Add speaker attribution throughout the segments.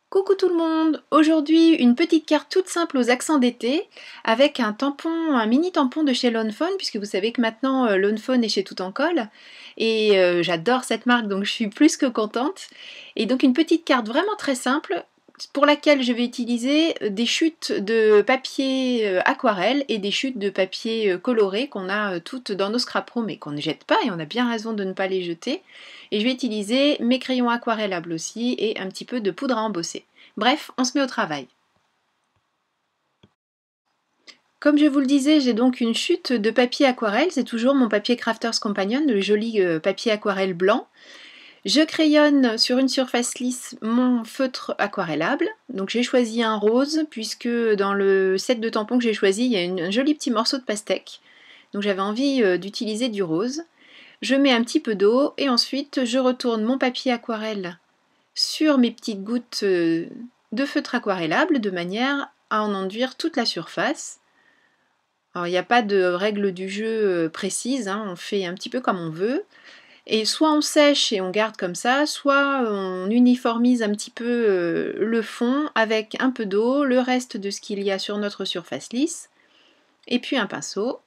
Speaker 1: Coucou tout le monde! Aujourd'hui, une petite carte toute simple aux accents d'été avec un tampon, un mini tampon de chez Lawn Fawn, puisque vous savez que maintenant Lawn Fawn est chez Tout en Colle et j'adore cette marque donc je suis plus que contente. Et donc une petite carte vraiment très simple pour laquelle je vais utiliser des chutes de papier aquarelle et des chutes de papier coloré qu'on a toutes dans nos scrap pro mais qu'on ne jette pas et on a bien raison de ne pas les jeter. Et je vais utiliser mes crayons aquarellables aussi et un petit peu de poudre à embosser. Bref, on se met au travail. Comme je vous le disais, j'ai donc une chute de papier aquarelle, c'est toujours mon papier Crafters Companion, le joli papier aquarelle blanc. Je crayonne sur une surface lisse mon feutre aquarellable, donc j'ai choisi un rose puisque dans le set de tampons que j'ai choisi, il y a un joli petit morceau de pastèque, donc j'avais envie d'utiliser du rose. Je mets un petit peu d'eau et ensuite je retourne mon papier aquarelle sur mes petites gouttes de feutre aquarellable de manière à en enduire toute la surface. Alors il n'y a pas de règle du jeu précise, hein, on fait un petit peu comme on veut. Et soit on sèche et on garde comme ça, soit on uniformise un petit peu le fond avec un peu d'eau, le reste de ce qu'il y a sur notre surface lisse, et puis un pinceau,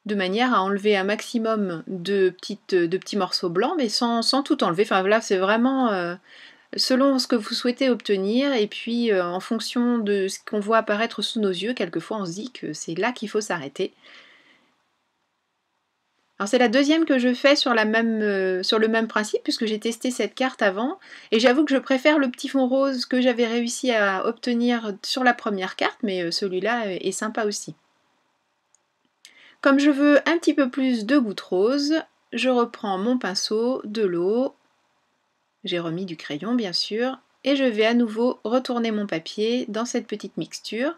Speaker 1: de manière à enlever un maximum de petits morceaux blancs, mais sans tout enlever. Enfin là, c'est vraiment selon ce que vous souhaitez obtenir, et puis en fonction de ce qu'on voit apparaître sous nos yeux, quelquefois on se dit que c'est là qu'il faut s'arrêter. Alors c'est la deuxième que je fais sur le même principe, puisque j'ai testé cette carte avant, et j'avoue que je préfère le petit fond rose que j'avais réussi à obtenir sur la première carte, mais celui-là est sympa aussi. Comme je veux un petit peu plus de gouttes roses, je reprends mon pinceau, de l'eau, j'ai remis du crayon bien sûr, et je vais à nouveau retourner mon papier dans cette petite mixture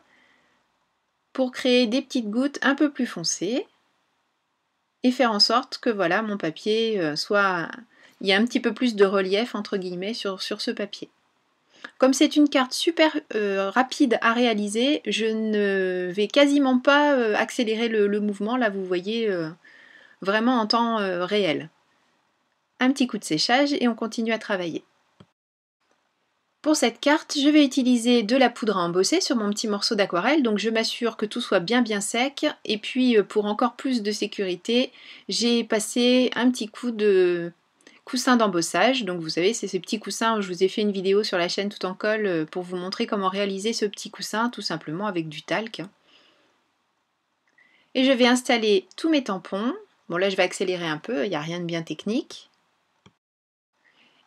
Speaker 1: pour créer des petites gouttes un peu plus foncées et faire en sorte que voilà, mon papier il y a un petit peu plus de relief entre guillemets sur ce papier. Comme c'est une carte super rapide à réaliser, je ne vais quasiment pas accélérer le mouvement, là vous voyez vraiment en temps réel. Un petit coup de séchage et on continue à travailler. Pour cette carte, je vais utiliser de la poudre à embosser sur mon petit morceau d'aquarelle, donc je m'assure que tout soit bien sec, et puis pour encore plus de sécurité, j'ai passé un petit coup de coussin d'embossage. Donc vous savez, c'est ces petits coussins, je vous ai fait une vidéo sur la chaîne Tout en Colle pour vous montrer comment réaliser ce petit coussin, tout simplement avec du talc. Et je vais installer tous mes tampons. Bon là je vais accélérer un peu, il n'y a rien de bien technique.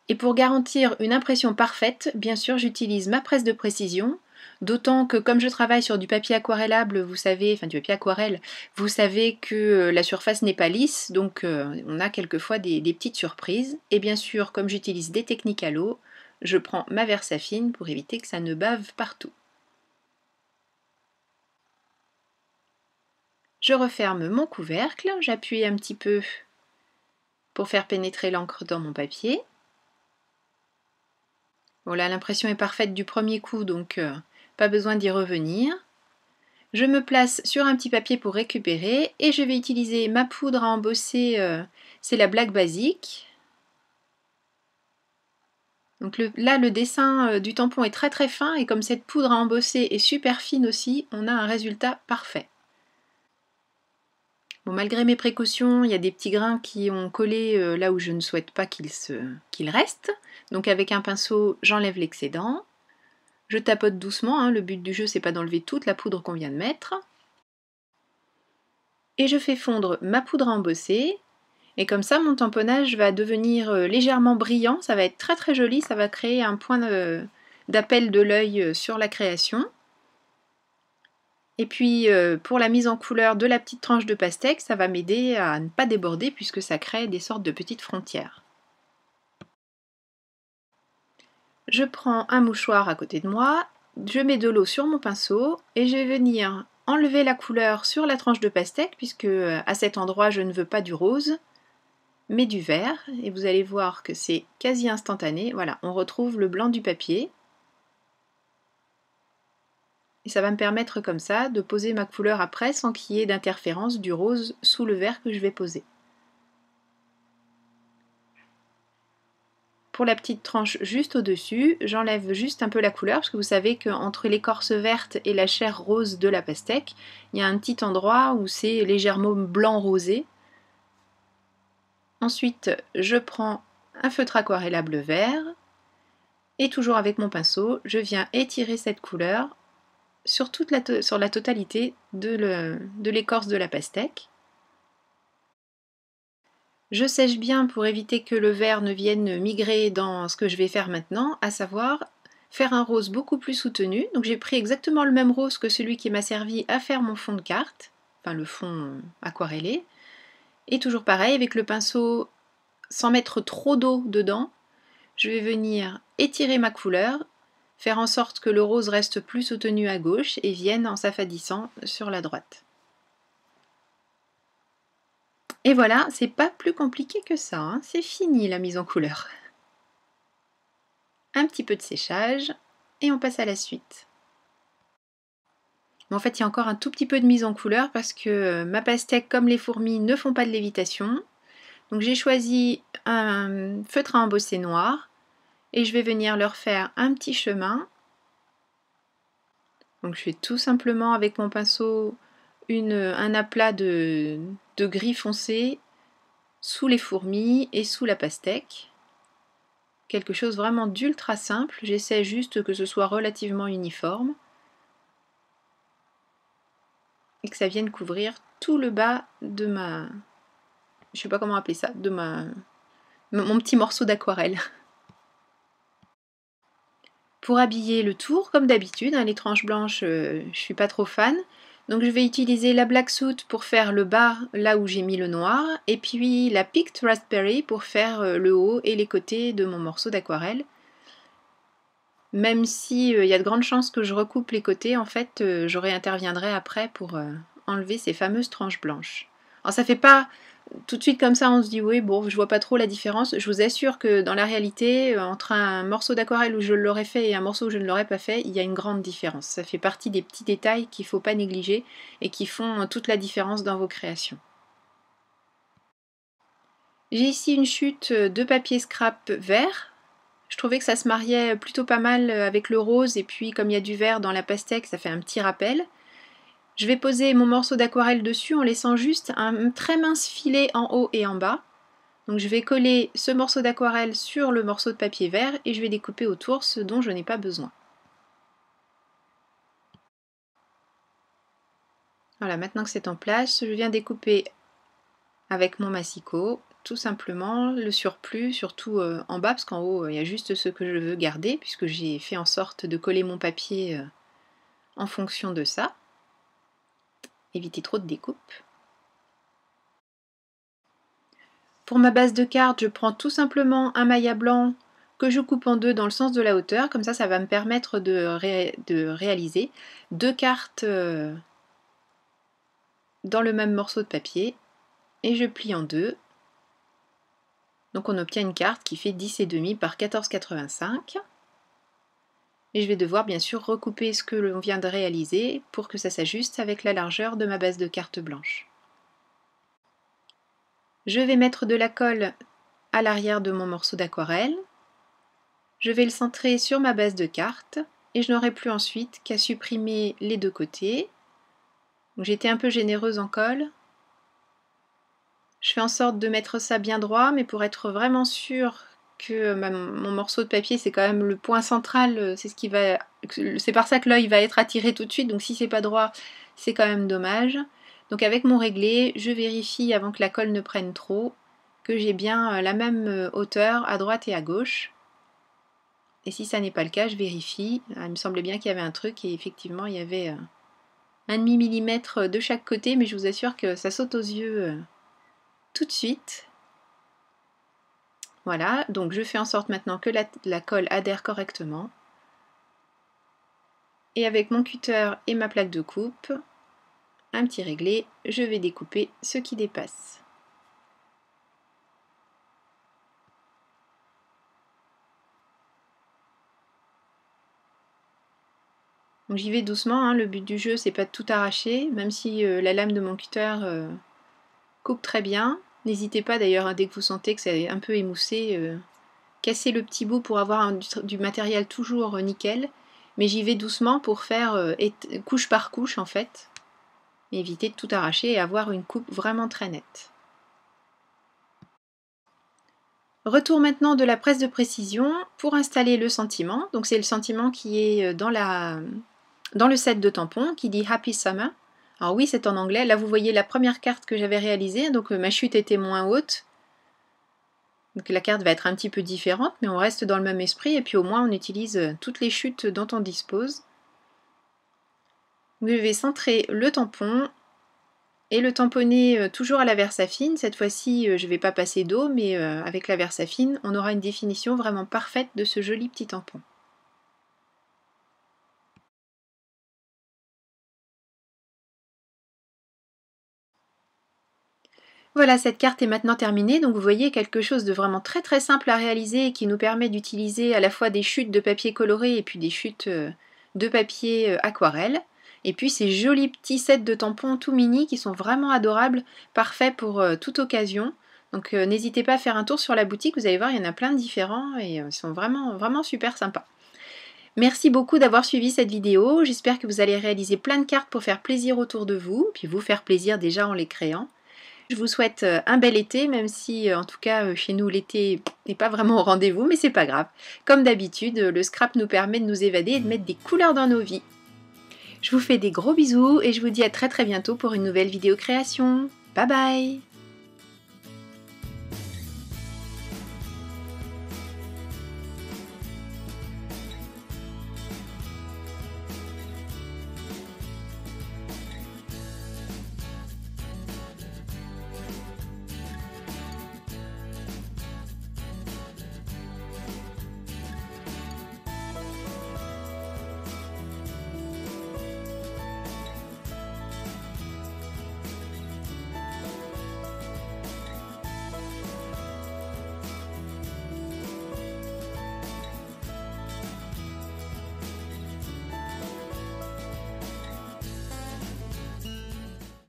Speaker 1: Et pour garantir une impression parfaite, bien sûr, j'utilise ma presse de précision, d'autant que comme je travaille sur du papier aquarellable, vous savez, enfin du papier aquarelle, vous savez que la surface n'est pas lisse, donc on a quelquefois des petites surprises. Et bien sûr, comme j'utilise des techniques à l'eau, je prends ma Versafine pour éviter que ça ne bave partout. Je referme mon couvercle, j'appuie un petit peu pour faire pénétrer l'encre dans mon papier. Bon là l'impression est parfaite du premier coup, donc pas besoin d'y revenir. Je me place sur un petit papier pour récupérer et je vais utiliser ma poudre à embosser, c'est la Black Basic. Donc là le dessin du tampon est très fin et comme cette poudre à embosser est super fine aussi, on a un résultat parfait. Bon, malgré mes précautions, il y a des petits grains qui ont collé là où je ne souhaite pas qu'ils restent. Donc avec un pinceau, j'enlève l'excédent. Je tapote doucement, hein, le but du jeu c'est pas d'enlever toute la poudre qu'on vient de mettre. Et je fais fondre ma poudre à embosser. Et comme ça mon tamponnage va devenir légèrement brillant, ça va être très joli, ça va créer un point d'appel de l'œil sur la création. Et puis pour la mise en couleur de la petite tranche de pastèque, ça va m'aider à ne pas déborder puisque ça crée des sortes de petites frontières. Je prends un mouchoir à côté de moi, je mets de l'eau sur mon pinceau et je vais venir enlever la couleur sur la tranche de pastèque puisque à cet endroit je ne veux pas du rose mais du vert, et vous allez voir que c'est quasi instantané. Voilà, on retrouve le blanc du papier. Et ça va me permettre comme ça de poser ma couleur après sans qu'il y ait d'interférence du rose sous le vert que je vais poser. pour la petite tranche juste au-dessus, j'enlève juste un peu la couleur, parce que vous savez qu'entre l'écorce verte et la chair rose de la pastèque, il y a un petit endroit où c'est légèrement blanc rosé. Ensuite, je prends un feutre aquarellable vert, et toujours avec mon pinceau, je viens étirer cette couleur sur la totalité de l'écorce de la pastèque. Je sèche bien pour éviter que le vert ne vienne migrer dans ce que je vais faire maintenant, à savoir faire un rose beaucoup plus soutenu. Donc j'ai pris exactement le même rose que celui qui m'a servi à faire mon fond de carte, enfin le fond aquarellé. Et toujours pareil, avec le pinceau, sans mettre trop d'eau dedans, je vais venir étirer ma couleur, faire en sorte que le rose reste plus soutenu à gauche et vienne en s'affadissant sur la droite. Et voilà, c'est pas plus compliqué que ça, hein. C'est fini la mise en couleur. Un petit peu de séchage et on passe à la suite. Mais en fait, il y a encore un tout petit peu de mise en couleur parce que ma pastèque, comme les fourmis, ne font pas de lévitation. Donc j'ai choisi un feutre à embosser noir et je vais venir leur faire un petit chemin. Donc je fais tout simplement avec mon pinceau un aplat de gris foncé sous les fourmis et sous la pastèque. Quelque chose vraiment d'ultra simple, j'essaie juste que ce soit relativement uniforme et que ça vienne couvrir tout le bas de ma... je sais pas comment appeler ça, de mon petit morceau d'aquarelle. Pour habiller le tour, comme d'habitude, hein, les tranches blanches, je suis pas trop fan. Donc je vais utiliser la Black Soot pour faire le bas, là où j'ai mis le noir, et puis la Picked Raspberry pour faire le haut et les côtés de mon morceau d'aquarelle. Même si y a de grandes chances que je recoupe les côtés, en fait, je réinterviendrai après pour enlever ces fameuses tranches blanches. Alors ça fait pas tout de suite comme ça, on se dit oui, bon, je vois pas trop la différence. Je vous assure que dans la réalité, entre un morceau d'aquarelle où je l'aurais fait et un morceau où je ne l'aurais pas fait, il y a une grande différence. Ça fait partie des petits détails qu'il ne faut pas négliger et qui font toute la différence dans vos créations. J'ai ici une chute de papier scrap vert. Je trouvais que ça se mariait plutôt pas mal avec le rose et puis comme il y a du vert dans la pastèque, ça fait un petit rappel. Je vais poser mon morceau d'aquarelle dessus en laissant juste un très mince filet en haut et en bas. Donc je vais coller ce morceau d'aquarelle sur le morceau de papier vert et je vais découper autour ce dont je n'ai pas besoin. Voilà, maintenant que c'est en place, je viens découper avec mon massicot tout simplement le surplus, surtout en bas, parce qu'en haut il y a juste ce que je veux garder, puisque j'ai fait en sorte de coller mon papier en fonction de ça. Éviter trop de découpe. Pour ma base de carte, je prends tout simplement un maillat blanc que je coupe en deux dans le sens de la hauteur, comme ça va me permettre de réaliser deux cartes dans le même morceau de papier, et je plie en deux. Donc on obtient une carte qui fait 10,5 par 14,85. Et je vais devoir bien sûr recouper ce que l'on vient de réaliser pour que ça s'ajuste avec la largeur de ma base de carte blanche. Je vais mettre de la colle à l'arrière de mon morceau d'aquarelle. Je vais le centrer sur ma base de carte et je n'aurai plus ensuite qu'à supprimer les deux côtés. J'ai été un peu généreuse en colle. Je fais en sorte de mettre ça bien droit, mais pour être vraiment sûre que mon morceau de papier c'est quand même le point central, c'est par ça que l'œil va être attiré tout de suite, donc si c'est pas droit, c'est quand même dommage. Donc avec mon réglé, je vérifie avant que la colle ne prenne trop que j'ai bien la même hauteur à droite et à gauche. Et si ça n'est pas le cas, je vérifie. Il me semblait bien qu'il y avait un truc et effectivement il y avait 1,5 millimètre de chaque côté, mais je vous assure que ça saute aux yeux tout de suite. Voilà, donc je fais en sorte maintenant que la colle adhère correctement. Et avec mon cutter et ma plaque de coupe, un petit réglé, je vais découper ce qui dépasse. Donc j'y vais doucement, hein, le but du jeu c'est pas de tout arracher, même si la lame de mon cutter coupe très bien. N'hésitez pas d'ailleurs, dès que vous sentez que c'est un peu émoussé, casser le petit bout pour avoir du matériel toujours nickel, mais j'y vais doucement pour faire couche par couche en fait, éviter de tout arracher et avoir une coupe vraiment très nette. Retour maintenant de la presse de précision pour installer le sentiment. Donc c'est le sentiment qui est dans le set de tampons qui dit Happy Summer. Alors oui, c'est en anglais. Là, vous voyez la première carte que j'avais réalisée. Donc ma chute était moins haute. Donc la carte va être un petit peu différente, mais on reste dans le même esprit. Et puis au moins, on utilise toutes les chutes dont on dispose. Vous devez centrer le tampon et le tamponner toujours à la Versafine. Cette fois-ci, je ne vais pas passer d'eau, mais avec la Versafine, on aura une définition vraiment parfaite de ce joli petit tampon. Voilà, cette carte est maintenant terminée, donc vous voyez quelque chose de vraiment très très simple à réaliser qui nous permet d'utiliser à la fois des chutes de papier coloré et puis des chutes de papier aquarelle. Et puis ces jolis petits sets de tampons tout mini qui sont vraiment adorables, parfaits pour toute occasion. Donc n'hésitez pas à faire un tour sur la boutique, vous allez voir, il y en a plein de différents et ils sont vraiment, vraiment super sympas. Merci beaucoup d'avoir suivi cette vidéo, j'espère que vous allez réaliser plein de cartes pour faire plaisir autour de vous, puis vous faire plaisir déjà en les créant. Je vous souhaite un bel été, même si en tout cas chez nous l'été n'est pas vraiment au rendez-vous, mais c'est pas grave. Comme d'habitude, le scrap nous permet de nous évader et de mettre des couleurs dans nos vies. Je vous fais des gros bisous et je vous dis à très bientôt pour une nouvelle vidéo création. Bye bye!